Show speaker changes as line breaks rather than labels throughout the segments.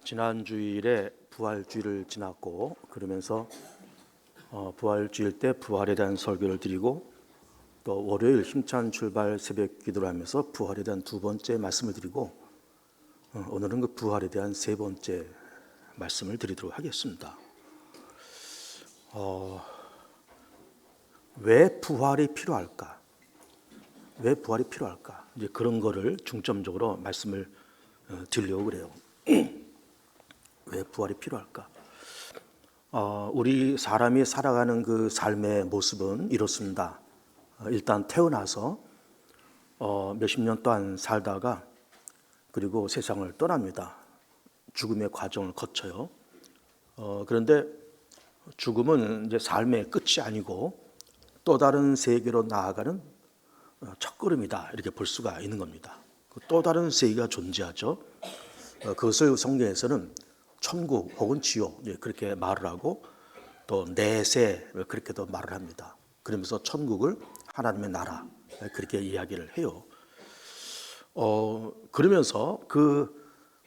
지난 주일에 부활주일을 지났고 그러면서 부활주일 때 부활에 대한 설교를 드리고 또 월요일 힘찬 출발 새벽 기도를 하면서 부활에 대한 두 번째 말씀을 드리고 오늘은 그 부활에 대한 세 번째 말씀을 드리도록 하겠습니다. 왜 부활이 필요할까? 왜 부활이 필요할까? 이제 그런 거를 중점적으로 말씀을 드리려고 그래요. 왜 부활이 필요할까? 우리 사람이 살아가는 그 삶의 모습은 이렇습니다. 일단 태어나서 몇십 년 동안 살다가 그리고 세상을 떠납니다. 죽음의 과정을 거쳐요. 그런데 죽음은 이제 삶의 끝이 아니고 또 다른 세계로 나아가는 첫걸음이다 이렇게 볼 수가 있는 겁니다. 또 다른 세계가 존재하죠. 그것을 성경에서는 천국 혹은 지옥 그렇게 말을 하고 또 내세 그렇게도 말을 합니다. 그러면서 천국을 하나님의 나라 그렇게 이야기를 해요. 그러면서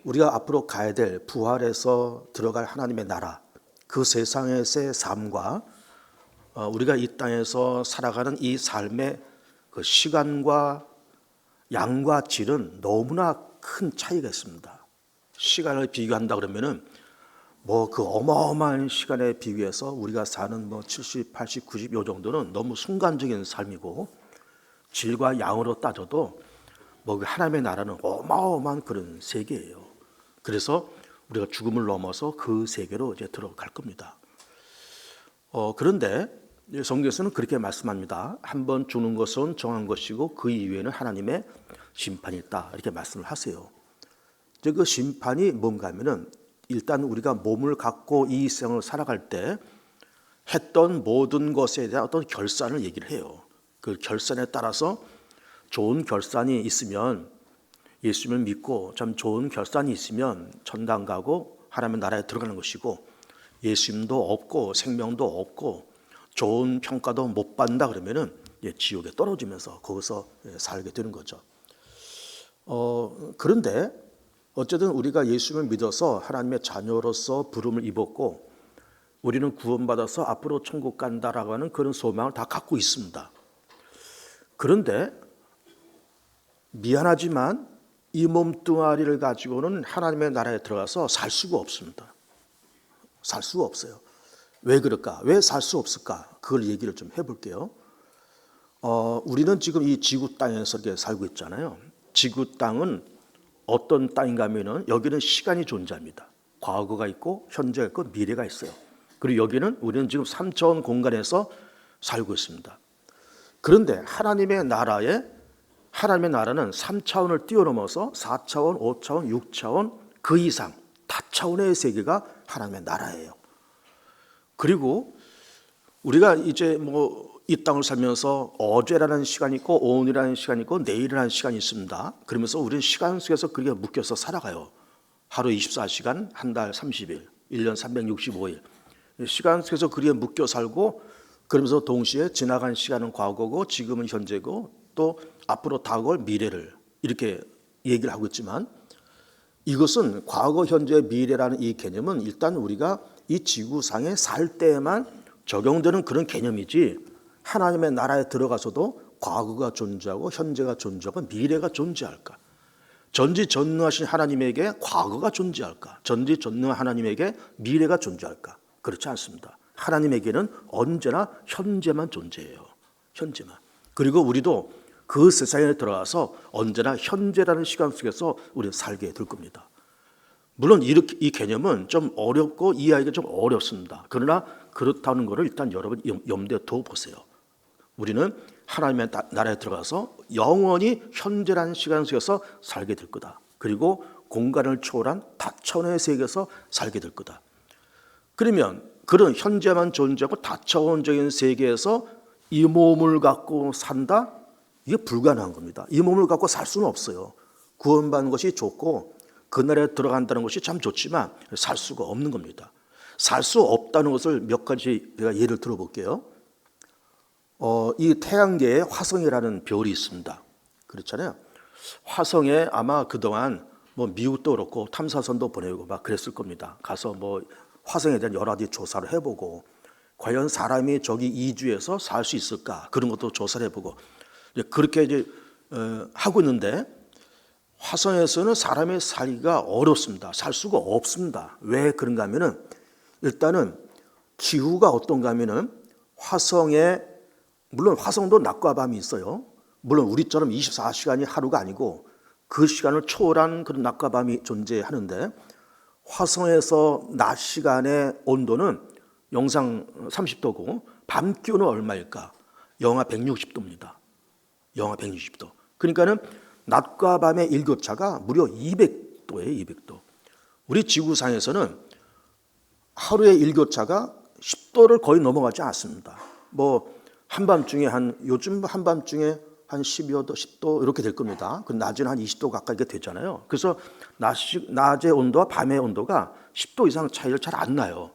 우리가 앞으로 가야 될 부활해서 들어갈 하나님의 나라 그 세상에서의 삶과 우리가 이 땅에서 살아가는 이 삶의 그 시간과 양과 질은 너무나 큰 차이가 있습니다. 시간을 비교한다 그러면은 그 어마어마한 시간에 비교해서 우리가 사는 70, 80, 90 요 정도는 너무 순간적인 삶이고 질과 양으로 따져도 하나님의 나라는 어마어마한 그런 세계예요. 그래서 우리가 죽음을 넘어서 그 세계로 이제 들어갈 겁니다. 그런데 성경에서는 그렇게 말씀합니다. 한번 죽는 것은 정한 것이고 그 이후에는 하나님의 심판이 있다 이렇게 말씀을 하세요. 그 심판이 뭔가 하면은 일단 우리가 몸을 갖고 이 생을 살아갈 때 했던 모든 것에 대한 어떤 결산을 얘기를 해요. 그 결산에 따라서 좋은 결산이 있으면 예수님을 믿고 참 좋은 결산이 있으면 천당 가고 하나님의 나라에 들어가는 것이고 예수님도 없고 생명도 없고 좋은 평가도 못 받는다 그러면은 지옥에 떨어지면서 거기서 살게 되는 거죠. 그런데 어쨌든 우리가 예수님을 믿어서 하나님의 자녀로서 부름을 입었고 우리는 구원받아서 앞으로 천국 간다라고 하는 그런 소망을 다 갖고 있습니다. 그런데 미안하지만 이 몸뚱아리를 가지고는 하나님의 나라에 들어가서 살 수가 없습니다. 살 수가 없어요. 왜 그럴까? 왜 살 수 없을까? 그걸 얘기를 좀 해볼게요. 우리는 지금 이 지구 땅에서 이렇게 살고 있잖아요. 지구 땅은 어떤 땅인가 하면은 여기는 시간이 존재합니다. 과거가 있고 현재가 있고 미래가 있어요. 그리고 여기는 우리는 지금 3차원 공간에서 살고 있습니다. 그런데 하나님의 나라는 3차원을 뛰어넘어서 4차원, 5차원, 6차원 그 이상 다차원의 세계가 하나님의 나라예요. 그리고 우리가 이제 이 땅을 살면서 어제라는 시간이 있고 오늘이라는 시간이 있고 내일이라는 시간이 있습니다. 그러면서 우리는 시간 속에서 그렇게 묶여서 살아가요. 하루 24시간, 한 달 30일, 1년 365일. 시간 속에서 그렇게 묶여 살고 그러면서 동시에 지나간 시간은 과거고 지금은 현재고 또 앞으로 다가올 미래를 이렇게 얘기를 하고 있지만 이것은 과거, 현재, 미래라는 이 개념은 일단 우리가 이 지구상에 살 때에만 적용되는 그런 개념이지 하나님의 나라에 들어가서도 과거가 존재하고 현재가 존재하고 미래가 존재할까? 전지전능하신 하나님에게 과거가 존재할까? 전지전능한 하나님에게 미래가 존재할까? 그렇지 않습니다. 하나님에게는 언제나 현재만 존재해요. 현재만. 그리고 우리도 그 세상에 들어가서 언제나 현재라는 시간 속에서 우리는 살게 될 겁니다. 물론 이 개념은 좀 어렵고 이해하기가 좀 어렵습니다. 그러나 그렇다는 것을 일단 여러분 염두에 둬 보세요. 우리는 하나님의 나라에 들어가서 영원히 현재라는 시간 속에서 살게 될 거다. 그리고 공간을 초월한 다차원의 세계에서 살게 될 거다. 그러면 그런 현재만 존재하고 다차원적인 세계에서 이 몸을 갖고 산다? 이게 불가능한 겁니다. 이 몸을 갖고 살 수는 없어요. 구원받는 것이 좋고 그 나라에 들어간다는 것이 참 좋지만 살 수가 없는 겁니다. 살 수 없다는 것을 몇 가지 제가 예를 들어볼게요. 이 태양계에 화성이라는 별이 있습니다. 그렇잖아요. 화성에 아마 그동안 뭐 미국도 그렇고 탐사선도 보내고 막 그랬을 겁니다. 가서 뭐 화성에 대한 여러 가지 조사를 해보고 과연 사람이 저기 이주해서 살 수 있을까 그런 것도 조사를 해보고 그렇게 이제 하고 있는데 화성에서는 사람의 살기가 어렵습니다. 살 수가 없습니다. 왜 그런가 하면은 일단은 기후가 어떤가 하면은 화성에 물론 화성도 낮과 밤이 있어요. 물론 우리처럼 24시간이 하루가 아니고 그 시간을 초월한 그런 낮과 밤이 존재하는데 화성에서 낮 시간의 온도는 영상 30도고 밤 기온은 얼마일까? 영하 160도입니다. 영하 160도. 그러니까는 낮과 밤의 일교차가 무려 200도예요, 200도. 우리 지구상에서는 하루의 일교차가 10도를 거의 넘어가지 않습니다. 뭐 한밤중에 요즘 한밤중에 한 12여 도, 10도 이렇게 될 겁니다. 그 낮에는 한 20도 가까이 되잖아요. 그래서 낮의 온도와 밤의 온도가 10도 이상 차이를 잘 안 나요.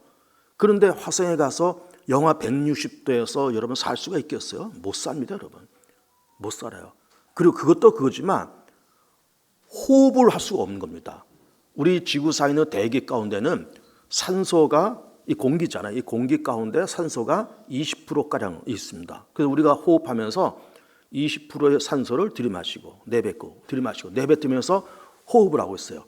그런데 화성에 가서 영하 160도에서 여러분 살 수가 있겠어요? 못 삽니다, 여러분. 못 살아요. 그리고 그것도 그거지만 호흡을 할 수가 없는 겁니다. 우리 지구상에 있는 대기 가운데는 산소가 이 공기잖아요. 이 공기 가운데 산소가 20%가량 있습니다. 그래서 우리가 호흡하면서 20%의 산소를 들이마시고 내뱉고 들이마시고 내뱉으면서 호흡을 하고 있어요.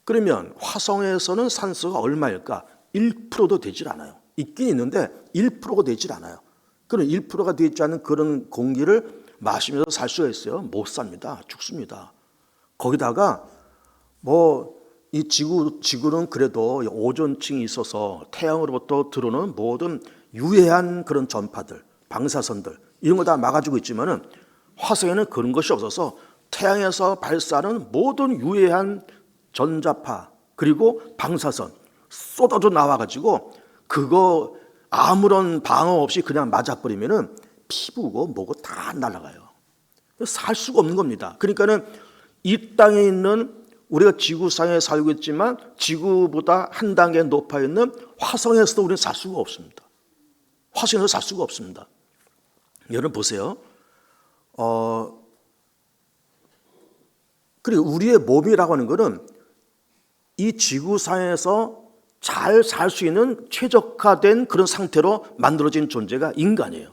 그러면 화성에서는 산소가 얼마일까? 1%도 되질 않아요. 있긴 있는데 1%가 되질 않아요. 그런 1%가 되지 않은 그런 공기를 마시면서 살 수가 있어요? 못 삽니다. 죽습니다. 거기다가 뭐 이 지구는 그래도 오존층이 있어서 태양으로부터 들어오는 모든 유해한 그런 전파들, 방사선들 이런 거 다 막아주고 있지만은 화성에는 그런 것이 없어서 태양에서 발사하는 모든 유해한 전자파 그리고 방사선 쏟아져 나와가지고 그거 아무런 방어 없이 그냥 맞아버리면은 피부고 뭐고 다 날아가요. 살 수가 없는 겁니다. 그러니까는 이 땅에 있는 우리가 지구상에 살고 있지만 지구보다 한 단계 높아 있는 화성에서도 우리는 살 수가 없습니다. 화성에서 살 수가 없습니다. 여러분 보세요. 그리고 우리의 몸이라고 하는 것은 이 지구상에서 잘 살 수 있는 최적화된 그런 상태로 만들어진 존재가 인간이에요.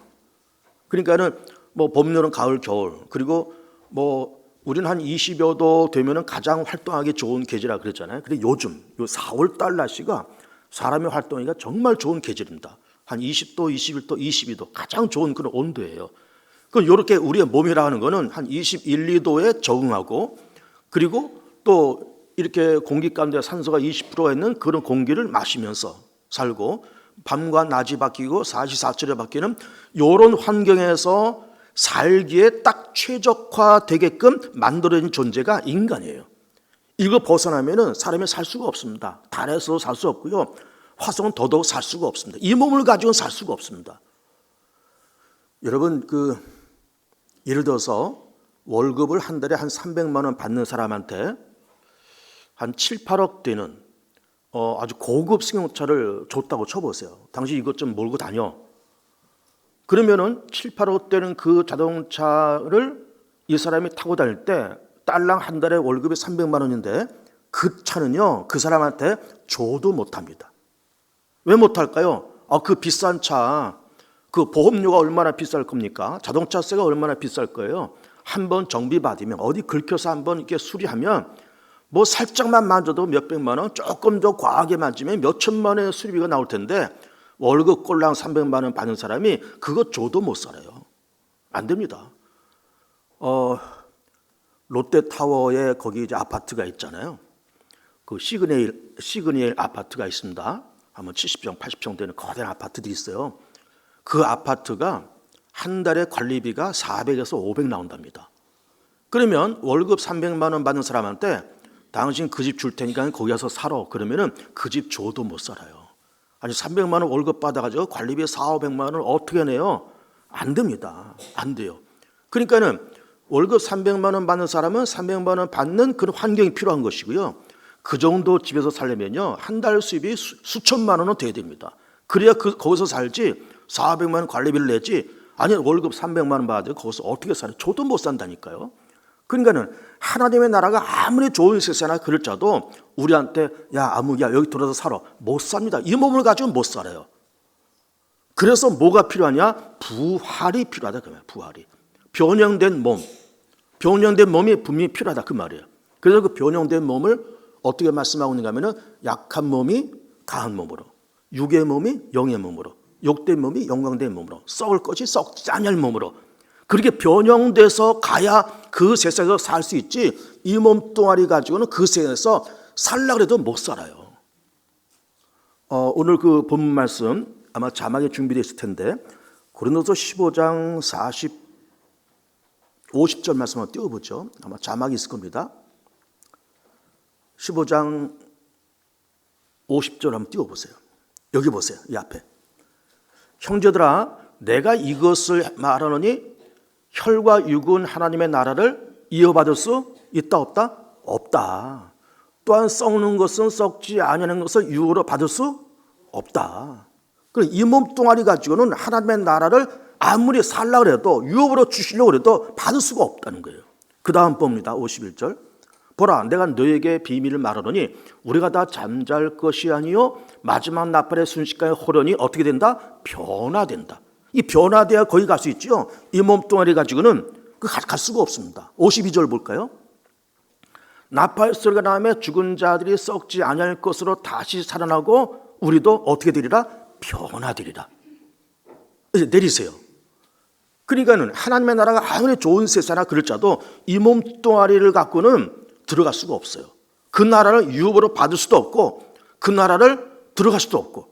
그러니까는 뭐 봄, 여름, 가을, 겨울 그리고 뭐 우리는 한 20여 도 되면은 가장 활동하기 좋은 계절이라 그랬잖아요. 근데 요즘 요 4월 달 날씨가 사람이 활동하기가 정말 좋은 계절입니다. 한 20도, 21도, 22도 가장 좋은 그런 온도예요. 그 이렇게 우리의 몸이라 하는 거는 한 21, 2도에 적응하고 그리고 또 이렇게 공기 가운데 산소가 20%가 있는 그런 공기를 마시면서 살고 밤과 낮이 바뀌고 24시간이 바뀌는 이런 환경에서 살기에 딱 최적화되게끔 만들어진 존재가 인간이에요. 이거 벗어나면은 사람이 살 수가 없습니다. 달에서 살 수 없고요. 화성은 더더욱 살 수가 없습니다. 이 몸을 가지고는 살 수가 없습니다. 여러분 예를 들어서 월급을 한 달에 한 300만 원 받는 사람한테 한 7, 8억 되는 아주 고급 승용차를 줬다고 쳐보세요. 당신 이것 좀 몰고 다녀. 그러면은 7, 8억 되는 그 자동차를 이 사람이 타고 다닐 때 딸랑 한 달에 월급이 300만 원인데 그 차는요 그 사람한테 줘도 못합니다. 왜 못할까요? 그 비싼 차 그 보험료가 얼마나 비쌀 겁니까? 자동차세가 얼마나 비쌀 거예요? 한번 정비 받으면 어디 긁혀서 한번 이렇게 수리하면 뭐 살짝만 만져도 몇백만 원, 조금 더 과하게 만지면 몇천만 원의 수리비가 나올 텐데 월급 꼴랑 300만 원 받는 사람이 그거 줘도 못 살아요. 안 됩니다. 롯데타워에 거기 이제 아파트가 있잖아요. 그 시그네일 아파트가 있습니다. 한번 70평, 80평 되는 거대한 아파트들이 있어요. 그 아파트가 한 달에 관리비가 400에서 500 나온답니다. 그러면 월급 300만 원 받는 사람한테 당신 그 집 줄 테니까 거기 가서 살아. 그러면은 그 집 줘도 못 살아요. 아니 300만 원 월급 받아가지고 관리비 400~500만 원을 어떻게 내요? 안 됩니다. 안 돼요. 그러니까는 월급 300만 원 받는 사람은 300만 원 받는 그런 환경이 필요한 것이고요. 그 정도 집에서 살려면요 한 달 수입이 수천만 원은 돼야 됩니다. 그래야 거기서 살지 400만 원 관리비를 내지 아니 월급 300만 원 받아도 거기서 어떻게 살아요? 줘도 못 산다니까요. 그러니까는 하나님의 나라가 아무리 좋은 세상이나 그럴지라도 우리한테 야 아무야 여기 들어서 살아 못 삽니다. 이 몸을 가지고 못 살아요. 그래서 뭐가 필요하냐? 부활이 필요하다 그 말이에요. 부활이. 변형된 몸이 분명히 필요하다 그 말이에요. 그래서 그 변형된 몸을 어떻게 말씀하고 있는가 하면은 약한 몸이 강한 몸으로, 육의 몸이 영의 몸으로, 욕된 몸이 영광된 몸으로, 썩을 것이 썩지 아니할 몸으로 그렇게 변형돼서 가야 그 세상에서 살 수 있지 이 몸뚱아리 가지고는 그 세상에서 살려고 해도 못 살아요. 오늘 그 본문 말씀 아마 자막에 준비되어 있을 텐데 고린도서 15장 50절 말씀 한번 띄워보죠. 아마 자막이 있을 겁니다. 15장 50절 한번 띄워보세요. 여기 보세요. 이 앞에. 형제들아 내가 이것을 말하노니 혈과 육은 하나님의 나라를 이어받을 수 있다 없다? 없다. 또한 썩는 것은 썩지 아니하는 것을 육으로 받을 수 없다. 이 몸뚱아리 가지고는 하나님의 나라를 아무리 살려고 해도 유업으로 주시려고 해도 받을 수가 없다는 거예요. 그 다음 봅니다. 51절. 보라 내가 너에게 비밀을 말하노니 우리가 다 잠잘 것이 아니요 마지막 나팔의 순식간에 호련히 어떻게 된다? 변화된다. 이 변화돼야 거기 갈 수 있죠. 이 몸뚱아리 가지고는 갈 수가 없습니다. 52절 볼까요? 나팔 소리가 나면 죽은 자들이 썩지 아니할 것으로 다시 살아나고 우리도 어떻게 되리라? 변화되리라. 이제 내리세요. 그러니까는 하나님의 나라가 아무리 좋은 세상이나 그럴지라도 이 몸뚱아리를 갖고는 들어갈 수가 없어요. 그 나라를 유업으로 받을 수도 없고 그 나라를 들어갈 수도 없고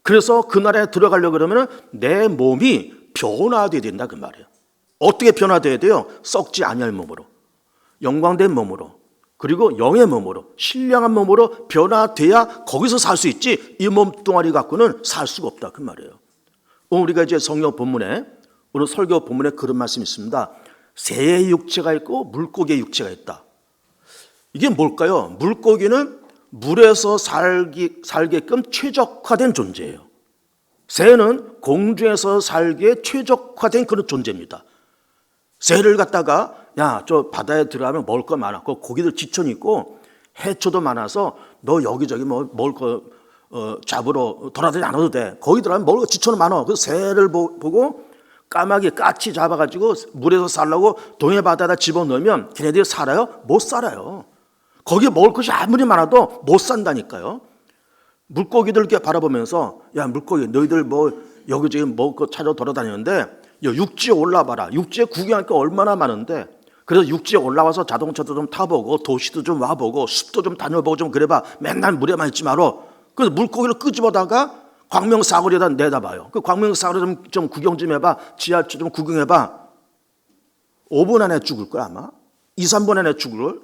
그래서 그 나라에 들어가려고 그러면 내 몸이 변화되어야 된다 그 말이에요. 어떻게 변화되어야 돼요? 썩지 아니할 몸으로, 영광된 몸으로, 그리고 영의 몸으로, 신령한 몸으로 변화돼야 거기서 살 수 있지 이 몸뚱아리 갖고는 살 수가 없다 그 말이에요. 오늘 우리가 이제 성경 본문에 오늘 설교 본문에 그런 말씀이 있습니다. 새의 육체가 있고 물고기의 육체가 있다. 이게 뭘까요? 물고기는 물에서 살게끔 최적화된 존재예요. 새는 공중에서 살기에 최적화된 그런 존재입니다. 새를 갖다가 야, 저 바다에 들어가면 먹을 거 많아. 그 고기들 지천이 있고 해초도 많아서 너 여기저기 뭐 먹을 거 잡으러 돌아다니지 않아도 돼. 거기 들어가면 먹을 거 지천은 많아. 그 새를 보고 까마귀 까치 잡아가지고 물에서 살라고 동해 바다에다 집어넣으면 걔네들이 살아요? 못 살아요. 거기에 먹을 것이 아무리 많아도 못 산다니까요. 물고기들 이렇게 바라보면서 야 물고기 너희들 뭐 여기저기 먹을 거 찾아 돌아다니는데 육지에 올라봐라. 육지에 구경할 게 얼마나 많은데 그래서 육지에 올라와서 자동차도 좀 타보고 도시도 좀 와보고 숲도 좀 다녀보고 좀 그래봐. 맨날 물에만 있지 말어. 그래서 물고기를 끄집어다가 광명사거리에다 내다봐요. 그 광명사거리 좀 구경 좀 해봐. 지하철 좀 구경해봐. 5분 안에 죽을 거야 아마. 2, 3분 안에 죽을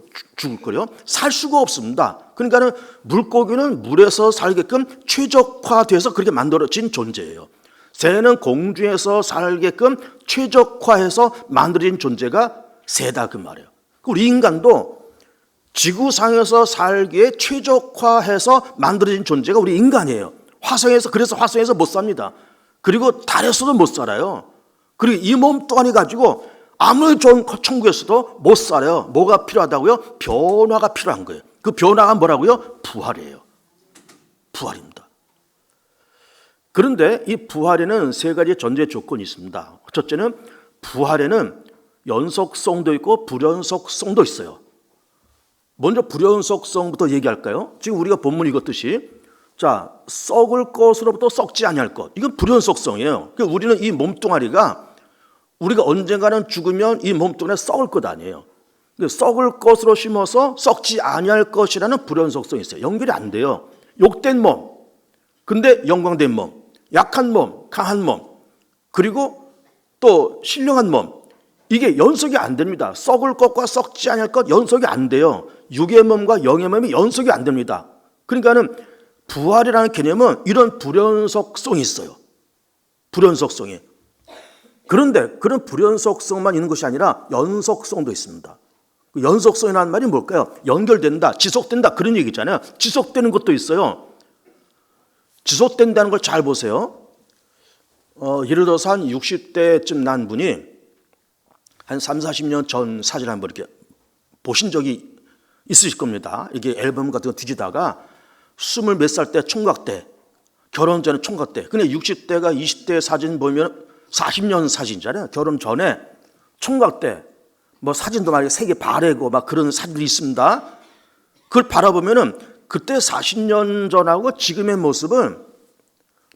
거요. 살 수가 없습니다. 그러니까는 물고기는 물에서 살게끔 최적화돼서 그렇게 만들어진 존재예요. 새는 공중에서 살게끔 최적화해서 만들어진 존재가 새다 그 말이에요. 우리 인간도 지구상에서 살기에 최적화해서 만들어진 존재가 우리 인간이에요. 그래서 화성에서 못 삽니다. 그리고 달에서도 못 살아요. 그리고 이 몸뚱아리 가지고 아무리 좋은 천국에서도 못 살아요. 뭐가 필요하다고요? 변화가 필요한 거예요. 그 변화가 뭐라고요? 부활이에요. 부활입니다. 그런데 이 부활에는 세 가지 전제 조건이 있습니다. 첫째는 부활에는 연속성도 있고 불연속성도 있어요. 먼저 불연속성부터 얘기할까요? 지금 우리가 본문 읽었듯이 자 썩을 것으로부터 썩지 아니할 것. 이건 불연속성이에요. 그러니까 우리는 이 몸뚱아리가 우리가 언젠가는 죽으면 이 몸뚱아리에 썩을 것 아니에요. 썩을 것으로 심어서 썩지 아니할 것이라는 불연속성이 있어요. 연결이 안 돼요. 욕된 몸, 근데 영광된 몸, 약한 몸, 강한 몸, 그리고 또 신령한 몸. 이게 연속이 안 됩니다. 썩을 것과 썩지 아니할 것 연속이 안 돼요. 육의 몸과 영의 몸이 연속이 안 됩니다. 그러니까는 부활이라는 개념은 이런 불연속성이 있어요. 불연속성이. 그런데 그런 불연속성만 있는 것이 아니라 연속성도 있습니다. 연속성이라는 말이 뭘까요? 연결된다, 지속된다 그런 얘기잖아요. 지속되는 것도 있어요. 지속된다는 걸 잘 보세요. 예를 들어서 한 60대쯤 난 분이 한 30, 40년 전 사진 한번 이렇게 보신 적이 있으실 겁니다. 이게 앨범 같은 거 뒤지다가 20 몇 살 때 총각 때, 결혼 전에 총각 때, 근데 60대가 20대 사진 보면 40년 사진이잖아요. 결혼 전에 총각 때 뭐 사진도 막 색이 바래고 막 그런 사진들이 있습니다. 그걸 바라보면은 그때 40년 전하고 지금의 모습은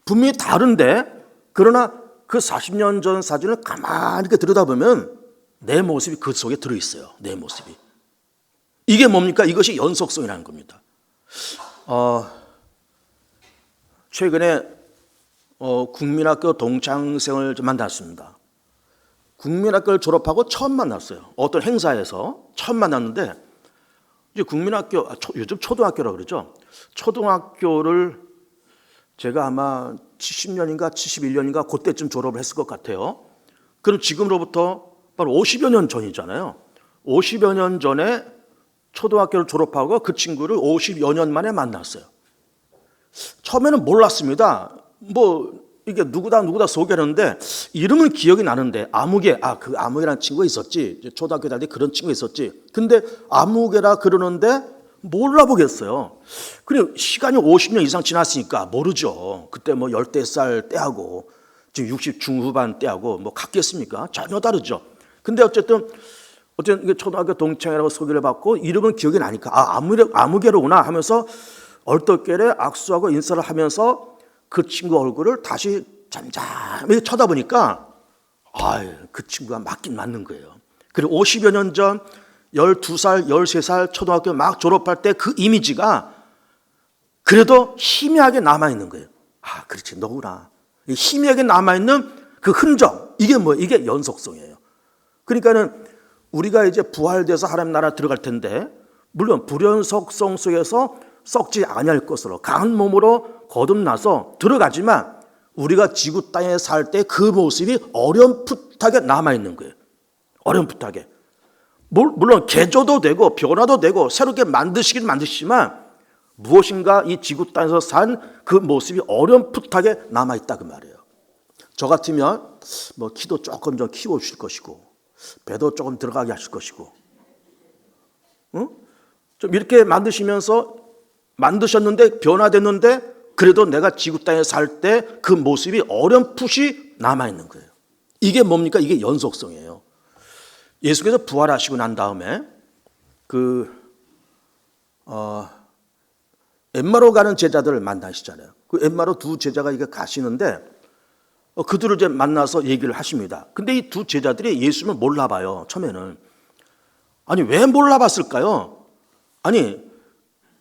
분명히 다른데, 그러나 그 40년 전 사진을 가만히 이렇게 들여다보면 내 모습이 그 속에 들어있어요. 내 모습이. 이게 뭡니까? 이것이 연속성이라는 겁니다. 최근에 국민학교 동창생을 좀 만났습니다. 국민학교를 졸업하고 처음 만났어요. 어떤 행사에서 처음 만났는데, 이제 국민학교, 요즘 초등학교라고 그러죠. 초등학교를 제가 아마 70년인가 71년인가 그때쯤 졸업을 했을 것 같아요. 그럼 지금으로부터 바로 50여 년 전이잖아요. 50여 년 전에 초등학교를 졸업하고 그 친구를 50여 년 만에 만났어요. 처음에는 몰랐습니다. 뭐 이게 누구다 소개하는데 이름은 기억이 나는데 아무개, 그 아무개라는 친구가 있었지. 초등학교 다닐 때 그런 친구가 있었지. 근데 아무개라 그러는데 몰라보겠어요. 그래 시간이 50년 이상 지났으니까 모르죠. 그때 뭐 10살 때하고 지금 60 중후반 때하고 뭐 같겠습니까? 전혀 다르죠. 근데 어쨌든 이게 초등학교 동창이라고 소개를 받고 이름은 기억이 나니까 아무개로구나 하면서 얼떨결에 악수하고 인사를 하면서 그 친구 얼굴을 다시 잠잠히 쳐다보니까 그 친구가 맞긴 맞는 거예요. 그리고 50여 년 전 12살, 13살 초등학교 막 졸업할 때 그 이미지가 그래도 희미하게 남아있는 거예요. 그렇지, 너구나. 희미하게 남아있는 그 흔적, 이게 이게 연속성이에요. 그러니까는 우리가 이제 부활돼서 하나님 나라 들어갈 텐데, 물론 불연속성 속에서 썩지 아니할 것으로 강한 몸으로 거듭나서 들어가지만 우리가 지구 땅에 살 때 그 모습이 어렴풋하게 남아있는 거예요. 어렴풋하게. 물론 개조도 되고 변화도 되고 새롭게 만드시긴 만드시지만 무엇인가 이 지구 땅에서 산 그 모습이 어렴풋하게 남아있다 그 말이에요. 저 같으면 뭐 키도 조금 좀 키워주실 것이고 배도 조금 들어가게 하실 것이고, 좀 이렇게 만드셨는데 변화됐는데 그래도 내가 지구 땅에 살 때 그 모습이 어렴풋이 남아있는 거예요. 이게 뭡니까? 이게 연속성이에요. 예수께서 부활하시고 난 다음에 엠마오 가는 제자들을 만나시잖아요. 그 엠마오 두 제자가 이게 가시는데 그들을 이제 만나서 얘기를 하십니다. 근데 이 두 제자들이 예수님을 몰라봐요. 처음에는. 아니 왜 몰라봤을까요? 아니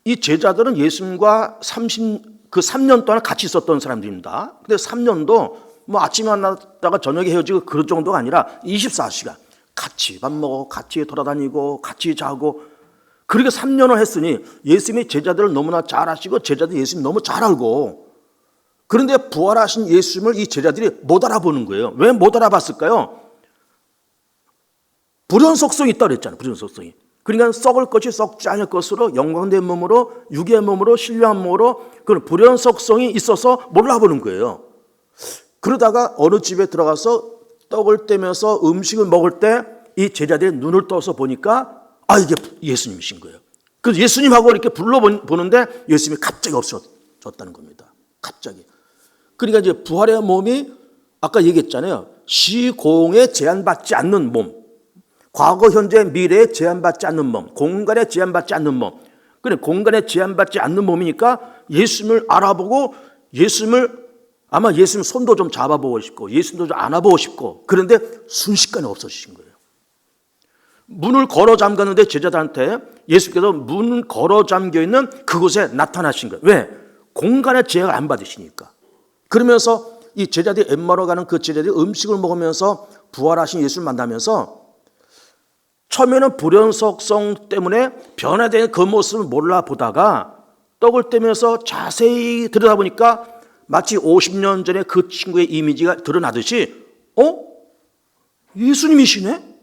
이 제자들은 예수님과 3년 동안 같이 있었던 사람들입니다. 근데 3년도 뭐 아침에 만났다가 저녁에 헤어지고 그런 정도가 아니라 24시간 같이 밥 먹고 같이 돌아다니고 같이 자고 그렇게 3년을 했으니 예수님이 제자들을 너무나 잘 아시고 제자들이 예수님 너무 잘 알고, 그런데 부활하신 예수님을 이 제자들이 못 알아보는 거예요. 왜 못 알아봤을까요? 불연속성이 있다고 그랬잖아요. 불연속성이. 그러니까 썩을 것이 썩지 않을 것으로 영광된 몸으로 육의 몸으로 신령한 몸으로 그런 불연속성이 있어서 몰라보는 거예요. 그러다가 어느 집에 들어가서 떡을 떼면서 음식을 먹을 때 이 제자들이 눈을 떠서 보니까 이게 예수님이신 거예요. 그래서 예수님하고 이렇게 불러보는데 예수님이 갑자기 없어졌다는 겁니다. 갑자기. 그러니까 이제 부활의 몸이 아까 얘기했잖아요. 시공에 제한받지 않는 몸. 과거, 현재, 미래에 제한받지 않는 몸, 공간에 제한받지 않는 몸. 그래, 공간에 제한받지 않는 몸이니까 예수님을 알아보고 아마 예수님 손도 좀 잡아보고 싶고 예수님도 좀 안아보고 싶고, 그런데 순식간에 없어지신 거예요. 문을 걸어 잠갔는데 제자들한테 예수께서 문 걸어 잠겨 있는 그곳에 나타나신 거예요. 왜? 공간에 제약을 안 받으시니까. 그러면서 이 제자들이 엠마오 가는 그 제자들이 음식을 먹으면서 부활하신 예수를 만나면서 처음에는 불연속성 때문에 변화된 그 모습을 몰라보다가 떡을 떼면서 자세히 들여다보니까 마치 50년 전에 그 친구의 이미지가 드러나듯이 예수님이시네?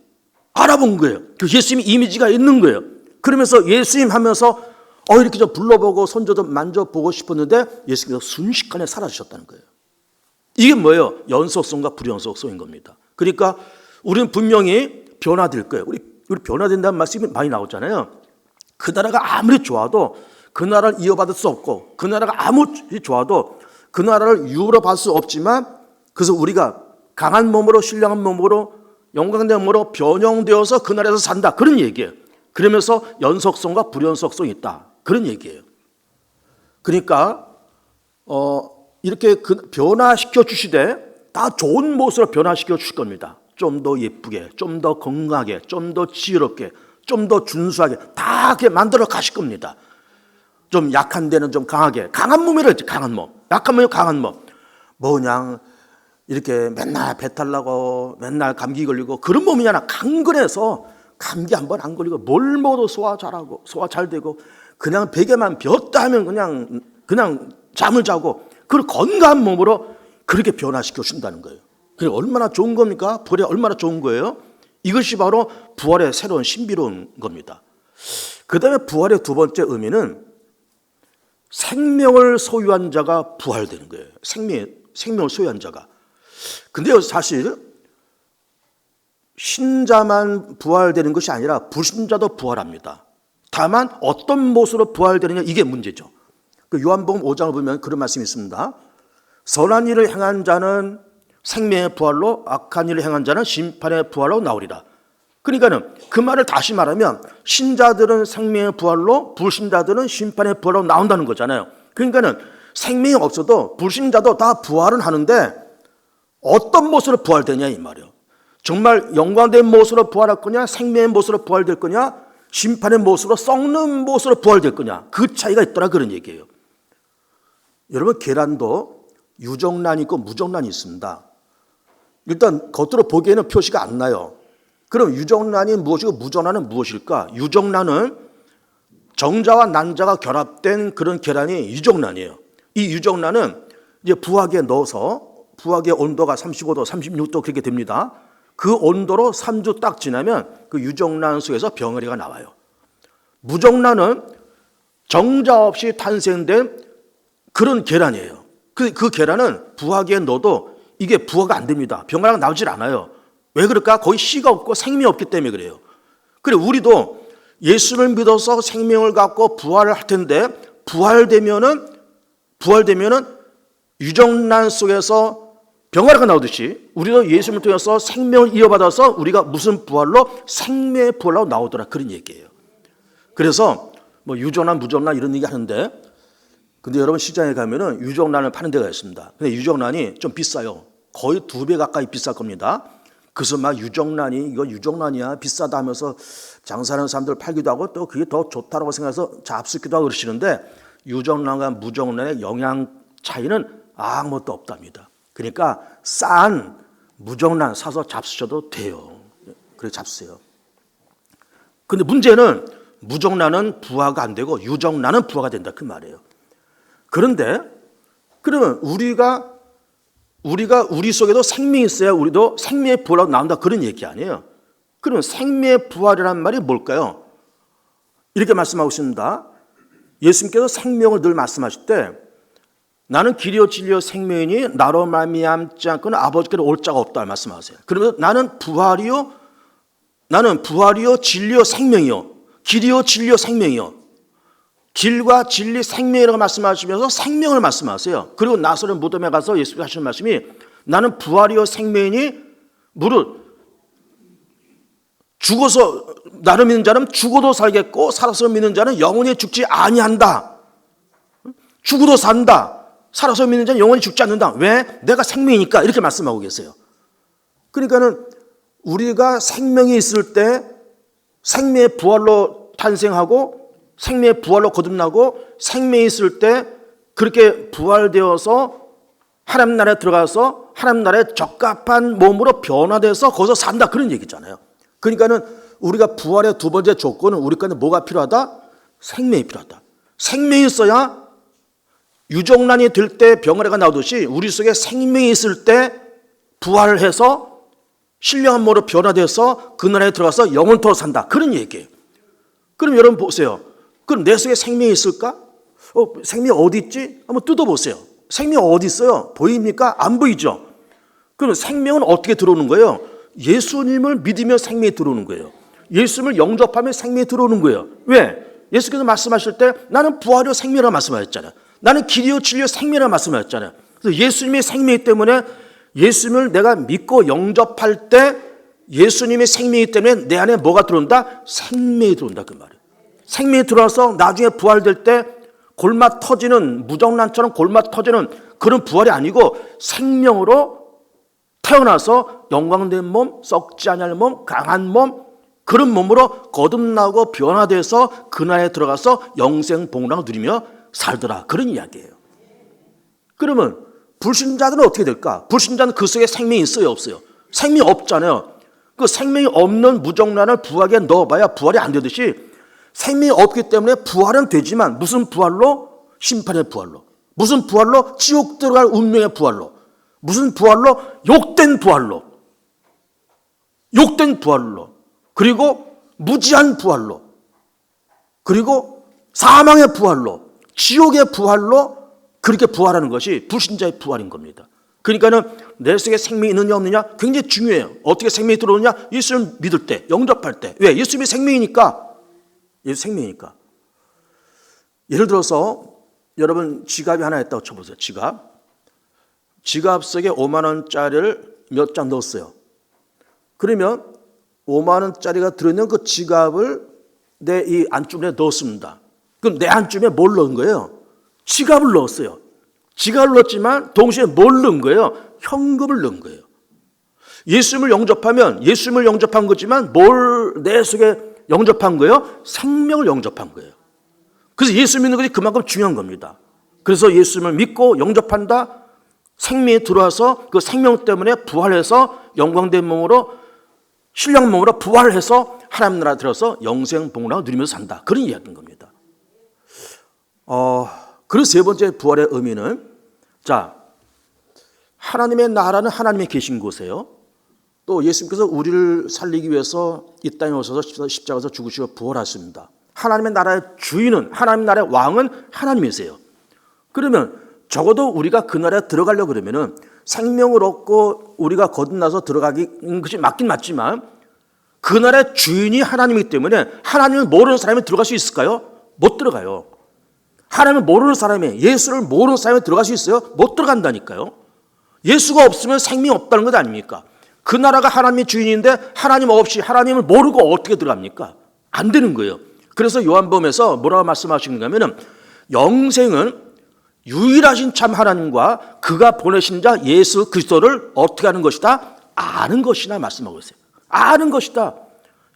알아본 거예요. 그 예수님 이미지가 있는 거예요. 그러면서 예수님 하면서 이렇게 좀 불러보고 손도 좀 만져보고 싶었는데 예수님께서 순식간에 사라지셨다는 거예요. 이게 뭐예요? 연속성과 불연속성인 겁니다. 그러니까 우리는 분명히 변화될 거예요. 우리 변화된다는 말씀이 많이 나오잖아요. 그 나라가 아무리 좋아도 그 나라를 이어받을 수 없고, 그 나라가 아무리 좋아도 그 나라를 유럽할 수 없지만, 그래서 우리가 강한 몸으로, 신령한 몸으로, 영광된 몸으로 변형되어서 그 나라에서 산다, 그런 얘기예요. 그러면서 연속성과 불연속성이 있다, 그런 얘기예요. 그러니까 이렇게 변화시켜 주시되 다 좋은 모습으로 변화시켜 주실 겁니다. 좀 더 예쁘게, 좀 더 건강하게, 좀 더 지혜롭게, 좀 더 준수하게 다 이렇게 만들어 가실 겁니다. 좀 약한 데는 좀 강하게, 강한 몸이라 했지, 강한 몸. 약한 몸이 강한 몸. 뭐 그냥 이렇게 맨날 배탈 나고 맨날 감기 걸리고 그런 몸이잖아. 강건해서 감기 한 번 안 걸리고 뭘 먹어도 소화 잘하고 소화 잘 되고, 그냥 베개만 벼었다 하면 그냥 잠을 자고, 그런 건강한 몸으로 그렇게 변화시켜 준다는 거예요. 그게 얼마나 좋은 겁니까? 부활이 얼마나 좋은 거예요? 이것이 바로 부활의 새로운 신비로운 겁니다. 그 다음에 부활의 두 번째 의미는 생명을 소유한 자가 부활되는 거예요. 생명을 소유한 자가. 근데 사실 신자만 부활되는 것이 아니라 불신자도 부활합니다. 다만 어떤 모습으로 부활되느냐, 이게 문제죠. 그 요한복음 5장을 보면 그런 말씀이 있습니다. 선한 일을 행한 자는 생명의 부활로, 악한 일을 행한 자는 심판의 부활로 나오리라. 그러니까는 그 말을 다시 말하면 신자들은 생명의 부활로, 불신자들은 심판의 부활로 나온다는 거잖아요. 그러니까는 생명이 없어도 불신자도 다 부활은 하는데 어떤 모습으로 부활되냐 이 말이에요. 정말 영광된 모습으로 부활할 거냐, 생명의 모습으로 부활될 거냐, 심판의 모습으로, 썩는 모습으로 부활될 거냐, 그 차이가 있더라, 그런 얘기예요. 여러분, 계란도 유정란이 있고 무정란이 있습니다. 일단 겉으로 보기에는 표시가 안 나요. 그럼 유정란이 무엇이고 무정란은 무엇일까? 유정란은 정자와 난자가 결합된 그런 계란이 유정란이에요. 이 유정란은 이제 부화기에 넣어서, 부화기의 온도가 35도, 36도 그렇게 됩니다. 그 온도로 3주 딱 지나면 그 유정란 속에서 병아리가 나와요. 무정란은 정자 없이 탄생된 그런 계란이에요. 그 계란은 부화기에 넣어도 이게 부화가 안 됩니다. 병아리가 나오질 않아요. 왜 그럴까? 거의 씨가 없고 생명이 없기 때문에 그래요. 그래, 우리도 예수를 믿어서 생명을 갖고 부활을 할 텐데, 부활되면은 유정란 속에서 병아리가 나오듯이 우리도 예수님을 통해서 생명을 이어받아서 우리가 무슨 부활로? 생명의 부활로 나오더라, 그런 얘기예요. 그래서 뭐 유정란, 무정란 이런 얘기 하는데, 근데 여러분 시장에 가면은 유정란을 파는 데가 있습니다. 근데 유정란이 좀 비싸요. 거의 2배 가까이 비쌀 겁니다. 그래서 막 유정란이, 이거 유정란이야, 비싸다 하면서 장사하는 사람들 팔기도 하고, 또 그게 더 좋다고 생각해서 잡수기도 하고 그러시는데, 유정란과 무정란의 영양 차이는 아무것도 없답니다. 그러니까 싼 무정란 사서 잡수셔도 돼요. 그래, 잡수세요. 근데 문제는 무정란은 부화가 안 되고 유정란은 부화가 된다, 그 말이에요. 그런데 그러면 우리 속에도 생명이 있어야 우리도 생명의 부활로 나온다, 그런 얘기 아니에요. 그러면 생명의 부활이란 말이 뭘까요? 이렇게 말씀하고 있습니다. 예수님께서 생명을 늘 말씀하실 때, 나는 길이요 진리요 생명이니 나로 말미암지 않고는 아버지께로 올 자가 없다 말씀하세요. 그러면서 나는 부활이요 진리요 생명이요, 길이요 진리요 생명이요, 길과 진리 생명이라고 말씀하시면서 생명을 말씀하세요. 그리고 나서는 무덤에 가서 예수님께서 하시는 말씀이, 나는 부활이요 생명이니 무릇 죽어서 나를 믿는 자는 죽어도 살겠고 살아서 믿는 자는 영원히 죽지 아니한다. 죽어도 산다. 살아서 믿는 자는 영원히 죽지 않는다. 왜? 내가 생명이니까, 이렇게 말씀하고 계세요. 그러니까는 우리가 생명이 있을 때 생명의 부활로 탄생하고 생명의 부활로 거듭나고, 생명이 있을 때 그렇게 부활되어서 하나님 나라에 들어가서 하나님 나라에 적합한 몸으로 변화돼서 거기서 산다, 그런 얘기잖아요. 그러니까는 우리가 부활의 두 번째 조건은 우리가 뭐가 필요하다? 생명이 필요하다. 생명이 있어야 유정란이 될 때 병아리가 나오듯이 우리 속에 생명이 있을 때 부활을 해서 신령한 몸으로 변화돼서 그 나라에 들어가서 영원토록 산다, 그런 얘기예요. 그럼 여러분 보세요. 그럼 내 속에 생명이 있을까? 생명이 어디 있지? 한번 뜯어보세요. 생명이 어디 있어요? 보입니까? 안 보이죠? 그럼 생명은 어떻게 들어오는 거예요? 예수님을 믿으며 생명이 들어오는 거예요. 예수님을 영접하면 생명이 들어오는 거예요. 왜? 예수께서 말씀하실 때 나는 부활이요 생명이라고 말씀하셨잖아요. 나는 길이요 진리요 생명이라고 말씀하셨잖아요. 그래서 예수님의 생명이기 때문에 예수님을 내가 믿고 영접할 때 예수님의 생명이기 때문에 내 안에 뭐가 들어온다? 생명이 들어온다 그 말이에요. 생명이 들어와서 나중에 부활될 때 골마 터지는 무정란처럼 골마 터지는 그런 부활이 아니고 생명으로 태어나서 영광된 몸, 썩지 않을 몸, 강한 몸, 그런 몸으로 거듭나고 변화돼서 그날에 들어가서 영생복락을 누리며 살더라. 그런 이야기예요. 그러면 불신자들은 어떻게 될까? 불신자는 그 속에 생명이 있어요, 없어요? 생명이 없잖아요. 그 생명이 없는 무정란을 부활에 넣어봐야 부활이 안 되듯이 생명이 없기 때문에 부활은 되지만 무슨 부활로? 심판의 부활로. 무슨 부활로? 지옥 들어갈 운명의 부활로. 무슨 부활로? 욕된 부활로. 욕된 부활로. 그리고 무지한 부활로. 그리고 사망의 부활로. 지옥의 부활로 그렇게 부활하는 것이 불신자의 부활인 겁니다. 그러니까는 내 속에 생명이 있느냐 없느냐 굉장히 중요해요. 어떻게 생명이 들어오느냐? 예수를 믿을 때, 영접할 때. 왜? 예수님이 생명이니까. 예수 생명이니까. 예를 들어서 여러분 지갑이 하나 있다고 쳐보세요. 지갑 속에 5만 원짜리를 몇 장 넣었어요. 그러면 5만 원짜리가 들어있는 그 지갑을 내 이 안쪽에 넣었습니다. 그럼 내 안쪽에 뭘 넣은 거예요? 지갑을 넣었어요. 지갑을 넣었지만 동시에 뭘 넣은 거예요? 현금을 넣은 거예요. 예수님을 영접하면 예수님을 영접한 거지만 뭘 내 속에 영접한 거예요? 생명을 영접한 거예요. 그래서 예수 믿는 것이 그만큼 중요한 겁니다. 그래서 예수님을 믿고 영접한다. 생명이 들어와서 그 생명 때문에 부활해서 영광된 몸으로 신령 몸으로 부활해서 하나님 나라 들어서 영생복락을 누리면서 산다. 그런 이야기인 겁니다. 그리고 세 번째 부활의 의미는 자 하나님의 나라는 하나님이 계신 곳이에요. 또 예수님께서 우리를 살리기 위해서 이 땅에 오셔서 십자가에서 죽으시고 부활하십니다. 하나님의 나라의 주인은 하나님 나라의 왕은 하나님이세요. 그러면 적어도 우리가 그 나라에 들어가려고 그러면은 생명을 얻고 우리가 거듭나서 들어가는 것이 맞긴 맞지만 그 나라의 주인이 하나님이기 때문에 하나님을 모르는 사람이 들어갈 수 있을까요? 못 들어가요. 하나님을 모르는 사람이 예수를 모르는 사람이 들어갈 수 있어요? 못 들어간다니까요. 예수가 없으면 생명이 없다는 것 아닙니까? 그 나라가 하나님의 주인인데 하나님 없이 하나님을 모르고 어떻게 들어갑니까? 안 되는 거예요. 그래서 요한복음에서 뭐라고 말씀하시는가 하면은 영생은 유일하신 참 하나님과 그가 보내신 자 예수 그리스도를 어떻게 하는 것이다? 아는 것이나 말씀하고 있어요. 아는 것이다.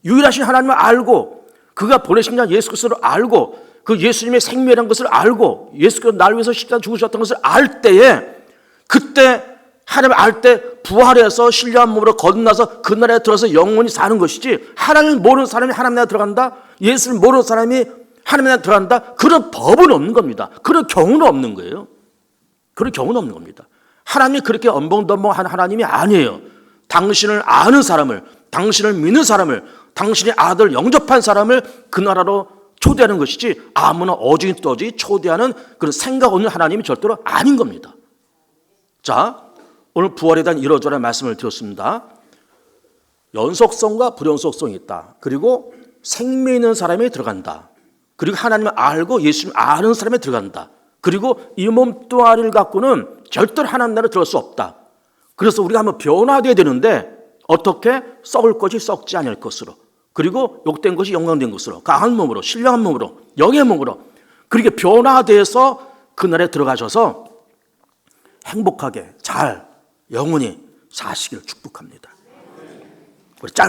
유일하신 하나님을 알고 그가 보내신 자 예수 그리스도를 알고 그 예수님의 생명이라는 것을 알고 예수께서 나를 위해서 십자가 죽으셨던 것을 알 때에 그때 하나님을 알 때 부활해서 신령한 몸으로 거듭나서 그 나라에 들어서 영원히 사는 것이지 하나님을 모르는 사람이 하나님 나라에 들어간다? 예수를 모르는 사람이 하나님 나라에 들어간다? 그런 법은 없는 겁니다. 그런 경우는 없는 거예요. 그런 경우는 없는 겁니다. 하나님이 그렇게 엄벙덤벙한 하나님이 아니에요. 당신을 아는 사람을, 당신을 믿는 사람을, 당신의 아들 영접한 사람을 그 나라로 초대하는 것이지 아무나 어중이 떠지 초대하는 그런 생각 없는 하나님이 절대로 아닌 겁니다. 자, 오늘 부활에 대한 이러저러한 말씀을 드렸습니다. 연속성과 불연속성이 있다. 그리고 생명 있는 사람이 들어간다. 그리고 하나님을 알고 예수님을 아는 사람이 들어간다. 그리고 이 몸뚱아리를 갖고는 절대로 하나님 나라에 들어갈 수 없다. 그래서 우리가 한번 변화되어야 되는데 어떻게? 썩을 것이 썩지 않을 것으로 그리고 욕된 것이 영광된 것으로 강한 몸으로 신령한 몸으로 영의 몸으로 그렇게 변화돼서 그날에 들어가셔서 행복하게 잘 영원히 사시기를 축복합니다. 우리 짧게